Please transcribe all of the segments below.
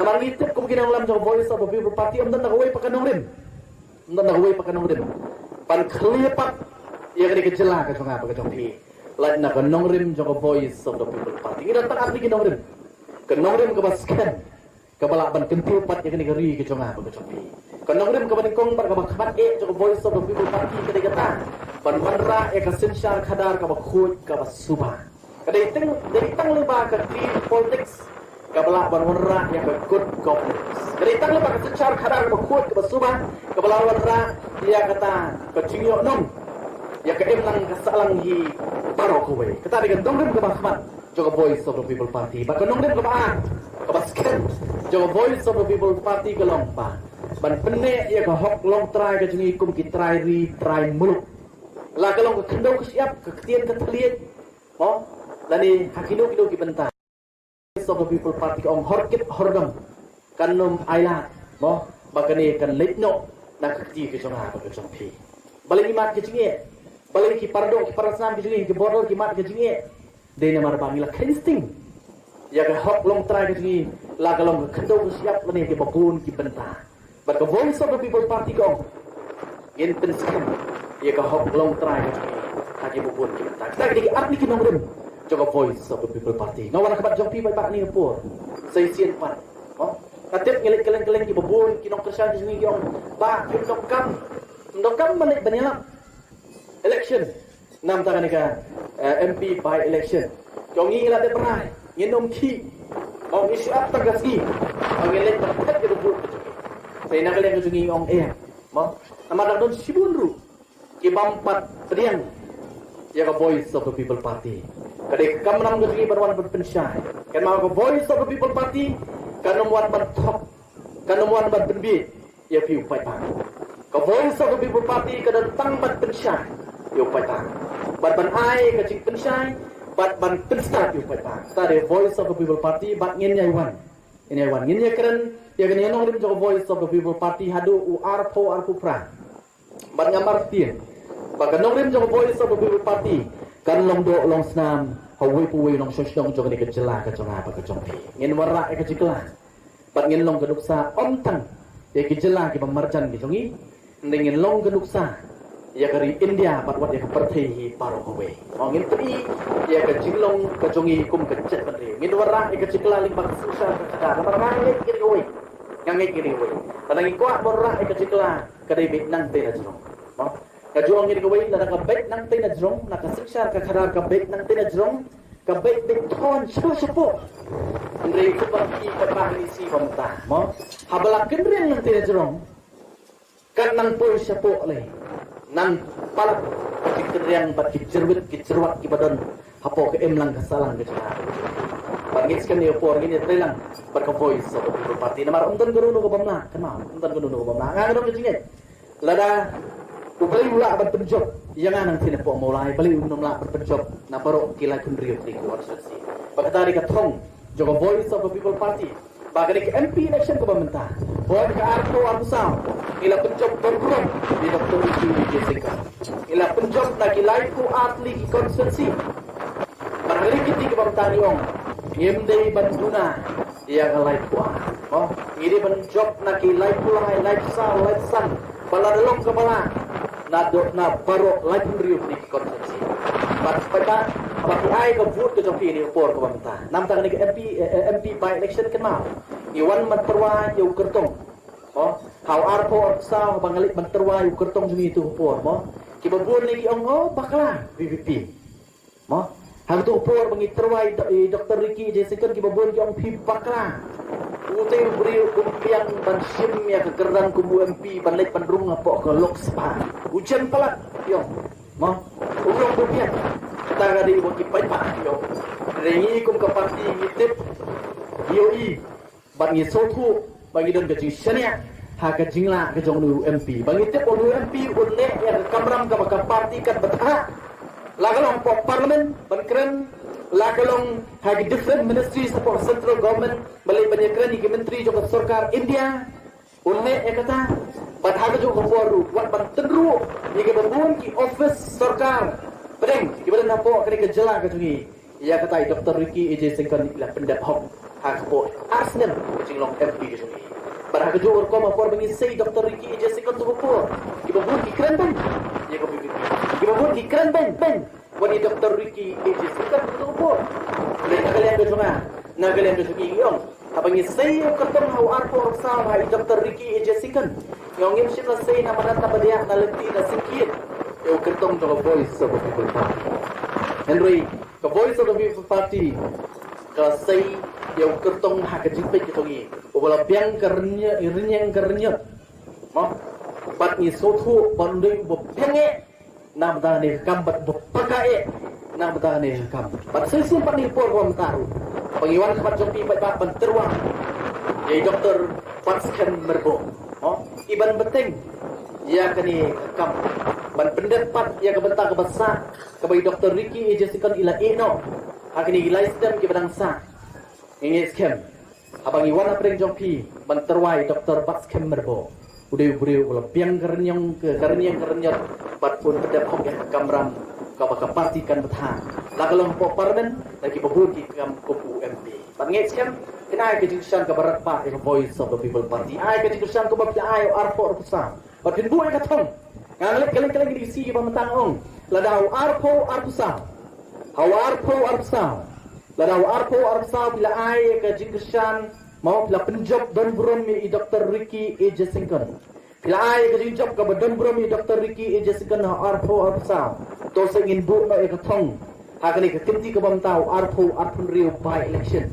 Namang itip kemungkinan dalam jauh voice of the people party om dan nagaway pakanong rin. Pan kelipat ia kena kejela ke sungai apa ke jompi. Lain nak kanong rin jauh voice of the people party. Kita tak abdi kanong rin ke basken. Kebalak ban kentil pat ia kena geri ke sungai apa ke jompi. Kanong rin ke banikong bar ke bakhat jauh voice of the people party kena kata. Pan manra ia ke sensyar kadar ke bakhut ke basubah. Kadai tang leba ke clean politics. Kabala banwarra yang ke good governance. Dari tang lepas secara kadar berkuat ke basubah, kabala warra dia kata ke jingyo nom, ya ke emlang kesalang hi baro kuwe. Kata dengan dongrim ke Bahmat, juga voice of the people party. Bahkan dongrim ke Bahar, ke basket, juga voice of the people party ke lompa. Ban pene ya ke hok long try ke jingi kum ki try muluk. Lah kalau ke kendau ke siap ke ketian ke terlihat, oh, lani hakido ki bentar. Of the people party ong horkit hordam kanum aila mo bakani kan letno nak kti ke jonga ke jongpi balai mat ke jinge balai ki pardo ki parasam ke jinge ki borol ki mat ke jinge de na mar bangila insting ya ke hok long try ke jinge la kalong ke kendo siap lani ke bakun ki benta but the voice of the people party ko in penskan ya ke hok long try ke jinge taki bakun ki benta kita ki apni ki nomrem Joga voice of the people party. Ngawan kabat jompi bai pak ni pur. Sai sien pat. Oh. Katep ngelik keleng-keleng ki babon ki nong kersan di sini ki ong ba ki ndok kam balik banyak election. Nam tangan ka MP by election. Jong ngi la de pernah. Ngenom ki. Ong isu ap tagasi. Ong ngelik pat ki babon. Sai nak keleng ki ong Mo. Nama don sibunru. Ki bampat pediang. Ya ka voice of the people party. Kadai kamram ke sini berwan berpensyai. Kan mau ke voice of the people party, kan nomor bertop, kan nomor berbenbit, ya piu paitang. Ke voice of the people party kan tang berpensyai, piu paitang. Ban ai ke cik pensyai, ban pensta piu paitang. Tadi voice of the people party, bat ngin yaiwan. Ini yaiwan, ngin ya keren, ya kan yang nongrim ke voice of the people party hadu u arpo pra. Ban ngamar tien. Bahkan nongrim ke voice of the people party. Kan long do long snam hawi puwi long sosong jong ni kejela ke jong apa ke jong pi ngin wara ke jikla pat ngin long keduksa ontang ya kejela ke pemarjan ki jongi ngin long keduksa ya kari India pat wat ya ke perthi paro hawi ngin tri ya ke jinglong ke jongi kum ke jet patri ngin wara ke jikla ling bak susah ke kada marang ki hawi ngangi ki hawi tanang ko wara ke jikla kadai bit nang te jong Kajuang ini kawin na nakabait ng tinadrong, nakasiksar kakarar kabait ng tinadrong, kabait beton, sipo. Hindi ko parang ipapahisi pamta, mo? Habalakin rin ng tinadrong, kan nang po siya po, nang palak, kikiryang bat kicirwat kibadon, hapo ka lang kasalang kacana. Pangits ka niyo po, ginit rin lang, pagka-voice sa people party, na marundan ko nuno ko bamna, kanma, undan ko nuno ko bamna, nga ganun kacingit, lada, Upali ula berpenjok, jangan nang sini pok mulai. Bali unum la berpenjok, na baru kila kendriuk di kuar sesi. Bagi tadi katong, jogo voice of the people party. Bagi ke MP election ke pemerintah. Buat ke arto arusam, kila penjok bergerak di Dr. Isi Wijayasengkar. Kila penjok na kilai ku atli ki konsensi. Barangkali kita ke pemerintah niong, ngimdei banduna, yang kalai ku oh, ini penjok na kilai ku lai san, baladalong ke bala. Na baru lagi riuh di konsensi. Pada apa ai ke vote ke jopi ni upor ke pemerintah. Nam tangan ni ke MP by election kenal. Iwan menterwa yu kertong. Oh, how arpo sa bangalik menterwa yu kertong jumi itu upor mo. Ki babur ni ki ongo bakla VVP. Mo, hang tu upor bangi terwa Dr. Ricky Wijayasengkar ki babur ki ong pi bakla. Utai beri kumpiang ban sim ya kegeran kubu MP balik pendrung apa ke Lokspa. Hujan pala, yo. Mo, ulung kumpiang. Kita ada ibu kipai pak, yo. Rengi kum ke parti ngitip, yoi. Bangi sotu, bagi dan kecing senya. Ha kecing lah kejong lu MP. Bangi tip lu MP unne yang kamram ke parti kan betah. Lagalong pok parlimen, ban keren. Lagalong hagi different ministries support central government balai banyak kerani ke menteri juga sarkar India unne ekata bat haga juga foru wat ban tendru ni ke babun ki office sarkar pedeng ki badan napo kene ke jela ke tungi ya kata Dr. Ricky Wijayasengkar ni lah pendap hok Hakpo Arsenal kecing long FB ke sini. Pada kejur koma por mengisai Dr. Ricky Jessica tu po. Ibu pun keren ben. Ya ko bibi. Ibu pun keren ben. Wani Dr. Ricky Jessica tu po. Mereka kalian tu cuma. Nagalian tu suki yong. Apa ngisai yung kartong hau arpo sa hai Dr. Ricky Jessica. Yung ngim siya say na manata ba diya na lenti na sikit. Yung kartong to voice of the people party. Henry, the voice of the people party. Kasi yung kartong hakajipay ito ngi. Wala biyang karnya. Ma, bat ni sotu banding biyang nam da ni kambat bapakae nam da ni kam. Bat sesin pat ni por ko mataru. Pangiwan pat jompi pat banterwa. Ye doktor Paskan Merbo. Oh, iban beteng. Ya kani kam. Ban pendapat ya kebentak kebasa kebai Dr. Ricky Jessica ila eno. Hakini gilaisdan ke badang sa. Ini skem. Abang iwan apreng jompi banterwai Dr. Paskan Merbo. Udah ulah piang kerenyong bat pun pedapok ya kamram kapaka partikan betah. Lagalong po parmen lagi bebuki kam kupu MP. Bat ngets kem kenai ke jingsan ke barat pa the voice of the people party. Ai ke jingsan ke bab ai arpo arpusa. Bat pinbu ai katong. Ngalek kaleng di si ba mentang ong. Ladau arpo arpusa. Arpo arpusa. Ladau arpo arpusa bila ai ke jingsan mau bila penjob dan bromi Dr. Ricky Jessica. Bila ai ke job ke badan bromi Dr. Ricky Jessica na arpo arpusa. To singin bu na ikatong. Hakani ke kinti ke bamtau arpo arpun riu by election.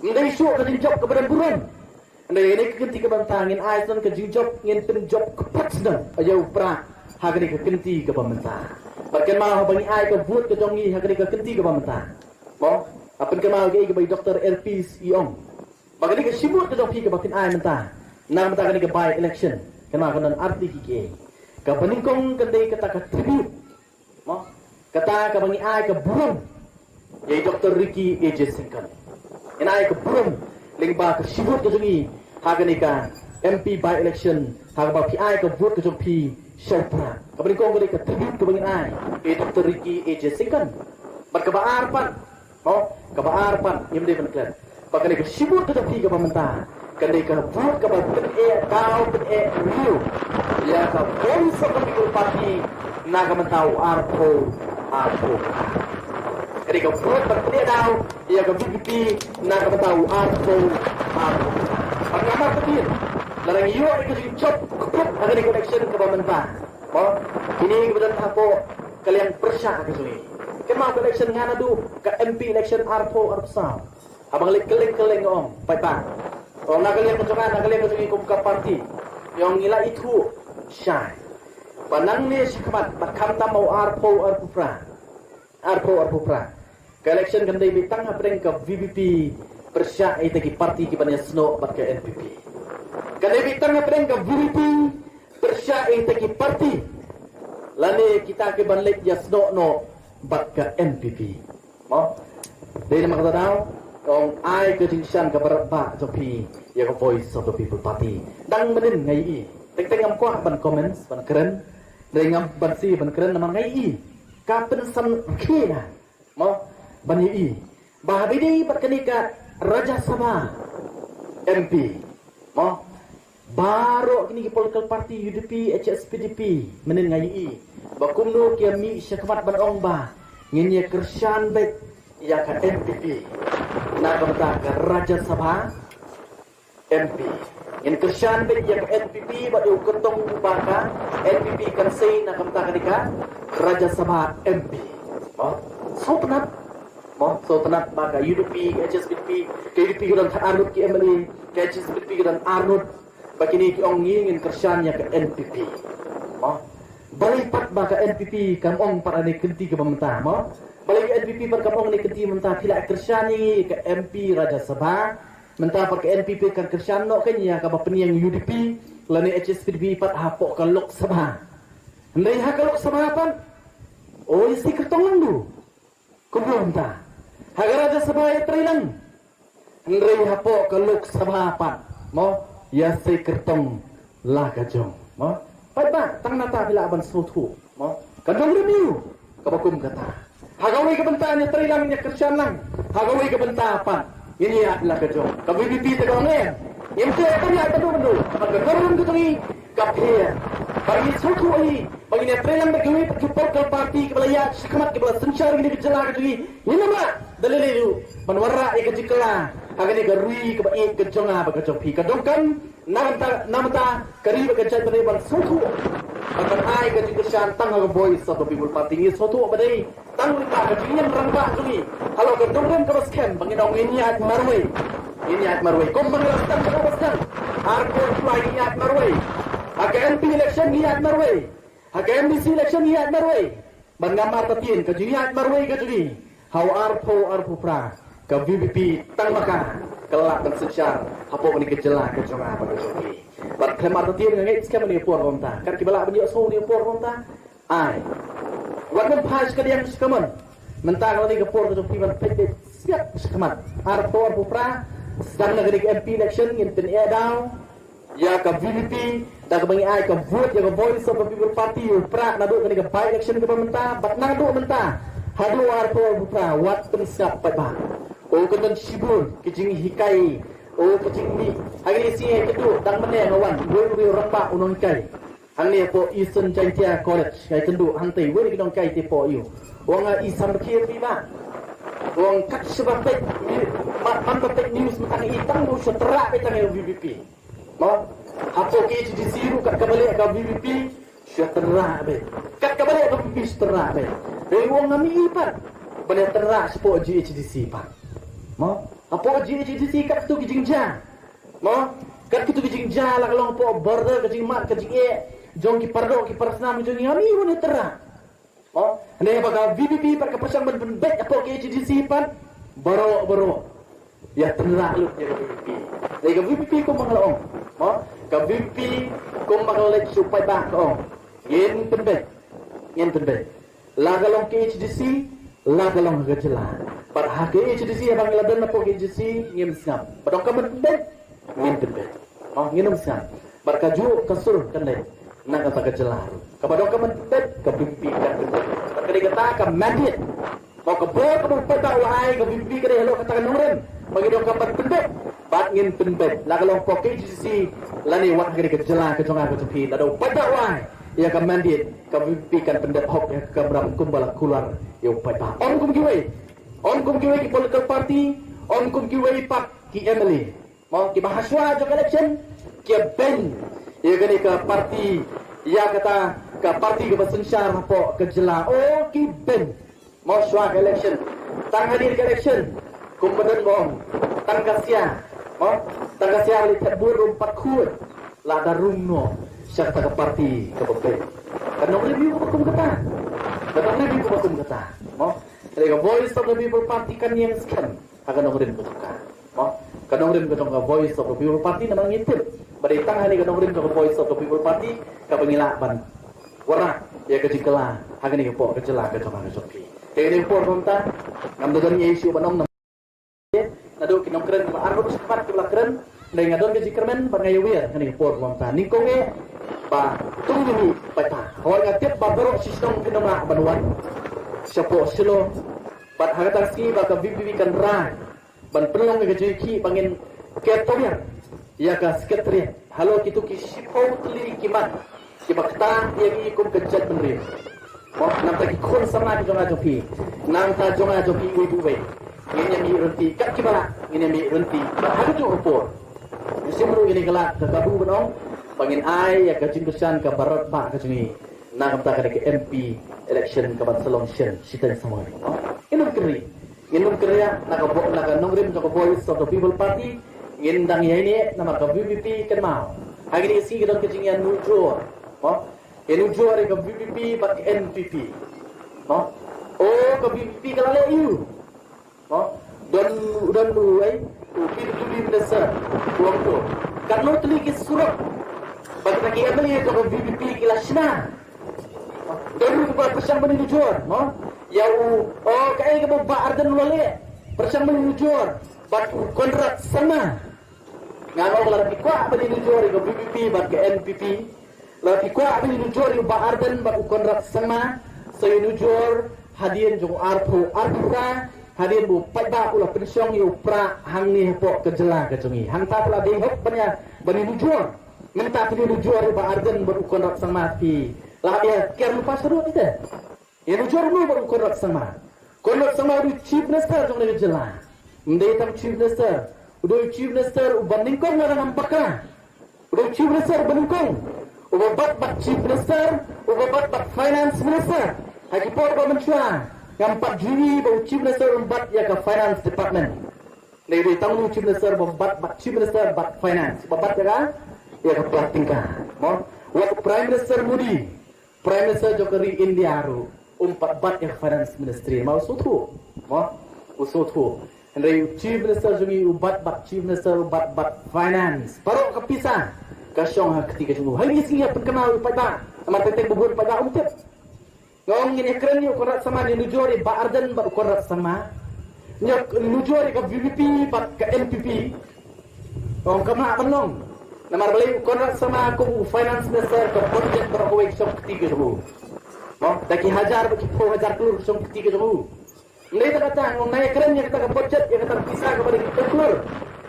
Ndai show ke job ke badan buron. Ndai ini ke kinti ke bamtangin ai son ke job ngin penjob ke patsdan. Ayo pra hakani ke kinti ke bamta. Bagian mau bani ai ke vote ke jongi hakani ke kinti ke bamta. Mo apan ke mau ke by Dr. Elpis Iong. Bagani ke sibut ke jongi ke bakin ai menta. Nang menta kani ke by election. Kena kanan arti ke. Ka paningkong kendai kata ka tribute. Mo kata ka bangi ai ke buron. Ye Dr. Ricky Jessica. Ina ai ke buron lingba ke sibut ke jongi hakani ka MP by election hak ba pi ai ke vote ke jongi Sheltra. Ka paningkong kendai ka tribute ke bangi ai ye Dr. Ricky Jessica. Bat ka baarpan. Mo ka baarpan yem de benklan. Pakani ke sibut ke jongi ke pamenta. Kandai ka vote ka ba kau riu. Ya ka voice of the people party naga mentau arpo. Kandai ka vote ba daw ya ka VP naga mentau arpo. Pagama petir. Larang iyo ay kasi chop kuput agad connection ka ba menta. Mo kini kebetulan ako kalian persya ka sini. Kema election nga na do ka MP election arpo arpsa. Abang keleng om. Pai. Kalau nagalian ko sa party, yung ila itu siya. Panang ni sikamat, bakamta mau arpo pra. Ka election kanday bitang apreng ka VVP persya ay tagi party kibanya snow bat ka NPP. Kanday bitang apreng ka VVP persya ay tagi party. Lani kita kibanlik ya snow no bat ka NPP. Mo? Dahil naman katadaw, kung ay kejingsian ke barat ba jopi ya ke voice of the people party dang menin ngai i teng am kwa ban comments ban keren dengan ban si ban keren naman ngai i ka pensan kena mo ban i ba bidi berkenika Raja Sabha MP mo baru kini ke political party UDP HSPDP menin ngai i ba kumno kia mi syakmat ban ong ba nginya kersan baik ya ka NPP na kamta ka Raja Sabha MP in kersan bet ya NPP ba yu ketong baka NPP kan say na kamta ka Raja Sabha MP so penat baka UDP HSBP KDP dan Arnold ki MLA HSBP dan Arnold bakini ki ong ngin kersan ya ka NPP balipat baka NPP kan ong para ni kenti ke pementa balik NPP berkabung ni kenti mentah pila kersyani ke MP Raja Sabha mentah pakai NPP kan kersyano kenya ka bapeniang UDP lani HSPDP pat hapok ka Lok Sabha ndai ha ka Lok Sabha pan oh isi kertongan du kubur mentah ha Raja Sabha ya trilang ndai hapok ka Lok Sabha pan mo ya si kertong lah kajong mo pat ba tang nata pila aban sutu mo kadang review kabakum kata Hagawai kebentaan niya trilang niya kersyan lang. Hagawai kebentapan. Ini adalah kejong. Kami BBP tegangnya. Yang tu apa ni? Apa tu benda? Kapag kagawin ko tungi kapir. Bagi suku ini, bagi ni prelang bergawe pagkipokal parti kebalaya sekamat kebala sencar gini kejala kejungi. Ini nama dalil itu menwara ikajikala. Agar ni garui kebai kejonga bagajong pi. Kadongkan namta kari bagajai pada bang suku. Akan ai kejikasyan tangga voice of the people party ni suatu apa day? Tang lupa kejingan rangba tungi. Kalau kadongkan kebaskan banginong ini at marway. Ini at marway. Kung mangrastan kebaskan. Hardcore fly ini at marway. Haka MP election ni at marway. Haka MDC election ni at marway. Bangamar tatin kejingi at marway kejingi. How arpo pra. Ka VVP tang maka kelak dan secar hapo ni kejela kejonga pada joki. Bat kemar tatin ngai skam ni por romta. Kan kibala bani so ni por romta. Ai. Wanan pas ka diam skaman. Mentang lagi ke por joki ban pete siap skaman. Arpo pra sedang negeri MP election in ten down. Ya ka VVP dah kebangi ai ka vote ya ka voice of the people party pra nadu ka ni ka by election ka menta bat nadu menta. Hadu arpo pra wat pensap pa. O kandang sibur, kicing hikai, o kicing ni. Hari ni siya itu, tang mana ngawan, gue rampak unong kai. Hang ni po Eastern China College, kaya kendu hantai, gue ni kinong kai te po iyo. Wang isam kiri lima, wang kat sebab pek, mantap pek news matang itang mo siya terak petang yung VVP. Mo, hapo KHDC ru kat kabalik ka VVP, siya terak be. Kat kabalik ka VVP siya terak be. Dari wang ngami ipat, banyak terak sipo GHDC pak. Mo, apa GHDC kat tu kijing ja. Mo, kat tu kijing ja lah kalau po border kijing mat kijing jong ki pardo ki parsnam jong ngami wona tera. Mo, ane baga VVP par ka pasang ban bet apa GHDC pan baro. Ya tera lu ya VVP. Dai ka VVP ko manglaong. Mo, ka VVP ko mangalek supaya ba ko. Yen penbet. Lagalong GHDC, lagalong gajela. Par hake HDC abang iladan na po HDC ngim snap. Padong kaman ben ngim ben. Oh nginom snap. Bar kaju kasur kanai. Na kata kajelar. Kapadong kaman ben kabimpi kan ben. Par kadi kata ka mandate. Mau ka bo ka pata wahai ka bimpi kadi hello kata kanongren. Bagi dong kaman ben. Bat ngim ben. Lagalong po HDC lani wat kadi kajelar ka jonga ka tepi. Lado pata wahai. Ya ka mandate ka bimpi kan pendet hok ya ka bram kumbala kular yo pata. On kum giwe. On kum kiwai ki political party, on kum kiwai pak ki MLA. Mau ki bahaswa jok election, ki ben. Ya gani ke parti, ya kata ke parti ke bersensyar po ke jela. Oh ki ben. Mau swa ke election, tang hadir ke election. Kum beden bohong, tang kasia. Mau tang kasia li terbur rumpat kuat. La darum no, syarta ke parti ke ben. Kanong review ko kum kata. Mau Jadi voice of the people party kan yang sekian akan nongrin betuka. Mo, kan nongrin betuka voice of the people party namang ngintip. Bari tang hari kan nongrin betuka voice of the people party ka pengilaban. Warna ya kejikela akan ni po kejela ka joma ka jopi. Kaya ni po konta ngam dogon ni isu banom nado kinong keren ma arbo sepat kula keren ndai ngadon ke jikermen bangai wir kan ni po konta ningkonge ba tunggu ni pata. Hoi ngatip ba bero sistem kinong banuan. Siapa silo bat hagatan ski baka VVP kan rai ban pelong ke jeki bangin ketonya ya ka sekretariat halo kitu ki sipau tli kimat ki bakta ya ki kum kejat benri oh namta ki kon sama di jonga jopi namta jonga jopi ibu be ini mi renti kat ki bala ini mi renti ba hadu tu opor simru ini kala ke kabu benong bangin ai ya ka cintusan ka barat ba ka jungi na kamta ka ke MP election kaban solution sitan semua ni. Inum keri ya nak nongrim joko voice of the people party ngindang ya ini nama ka VVP kan mau. Hari ni si gedon kejingan nujo. Nujo ari ka VVP bat NPP. Oh ka VVP kalale you. Dan lu pilih desa uang tu. Kan lu teliki surat. Bagi lagi MLA ka VVP kilasna. Dari buat persang menunjur, no? Ya kaya ka ba ardan wali. Persang menunjur, bat kontrak sama. Ngano la pikwa menunjur ka BBP bat ke NPP. La pikwa menunjur ba ardan bat kontrak sama. Saya nujur hadian jong arpo ka hadir bu pai ba ulah pensiong yu pra hang ni po kejela kejungi hang ta pula ding hok banya bani nujur minta tini nujur ba arden berukon rak sang mati lah dia ker lupa seru kita ya nujur lu berukon rak sang ma konok sang ma du chief minister jong ni kejela mendai tam chief minister udah chief minister ubanding kong orang ampaka udah chief minister banding kong ubat chief minister ubat finance minister hagi por ba mentua yang 4 Juni bau chief minister umbat ya ke finance department. Nei tamu chief minister umbat chief minister bat finance. Babat ya ke pelatingka. Mo waktu prime minister Modi, prime minister Jokowi India ru umpat bat ya finance ministry. Mau sutu. Mo usutu. Nei chief minister jungi umbat chief minister umbat finance. Baru kepisah. Kasyong ketiga jungu. Hai misi ya penkenal pada. Sama teteng bubur pada umtip. Ngong ini keren yuk korat sama ni nujori ba arden ba korat sama nyok nujori ke VVP ba ke NPP ngong kama benong namar beli korat sama aku finance minister ke budget berapa shop ketiga dulu oh taki hajar bagi 4,000 keluar shop ketiga dulu ini tak kata ngong naik keren ya kita ke budget ya kita pisah kepada kita keluar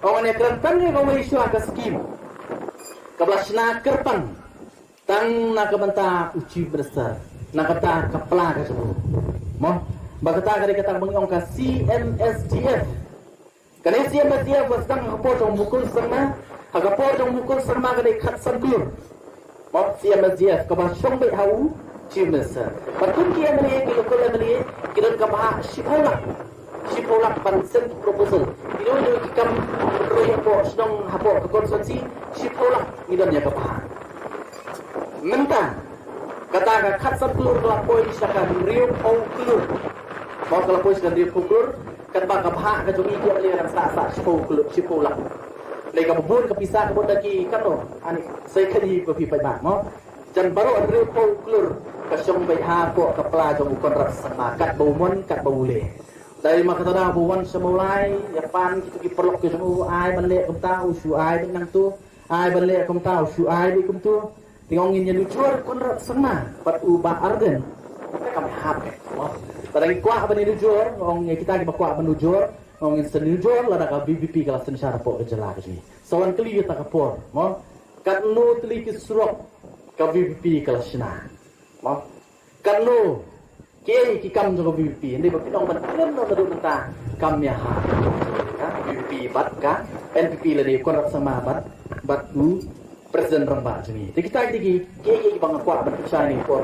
ngong naik keren kan ya ngong isu ke skim kebelah sena kerpan tang nak benta uci besar nak kata kepala ke semua. Mo, bagata kali kata mengiong ke CMSDF. Kali CMSDF sedang kapojong mukul sama, kapojong mukul sama kali kat sandur. Mo, CMSDF kabasong be hau cimesa. Patun kia meli kita kula meli kita kabah shipolak pansen proposal. Ini untuk kikam royak po sedang hapo ke konsensi shipolak idamnya kabah. Mentang kata kat sebelum kelapoi disahkan riup au kelur mau kelapoi disahkan riup au kelur kan baka bahak ke jom iki ali orang sa sipolak lagi kabun kepisah kabun lagi kan no ani saya kadi bepi pai mo jan baru riup au kelur kasyong bai ha ko kepala jom ukon rak sama kat baumon kat baule dari maka tada buwan semulai ya pan kita ki perlok ke jom ai banle kum tau su ai benang tu ai banle kum tau su ai di kum tu tingongin yang lucuar konrat sama pat ubah arden kami hape tadang kuah bani lucuar ngong kita ki kuah bani lucuar ngong seni lucuar la ka BBP kala sen syara po kejela ni sawan kali kita kapor mo kat no tli ki surok ka BBP kala sina mo kat no ke ki kam jo BBP ni ba pinong ban kren no nadu menta kam ya ha BBP bat ka NPP la ni konrat sama bat u Presiden Rembak sini. Kita bang kuat berpisah ini for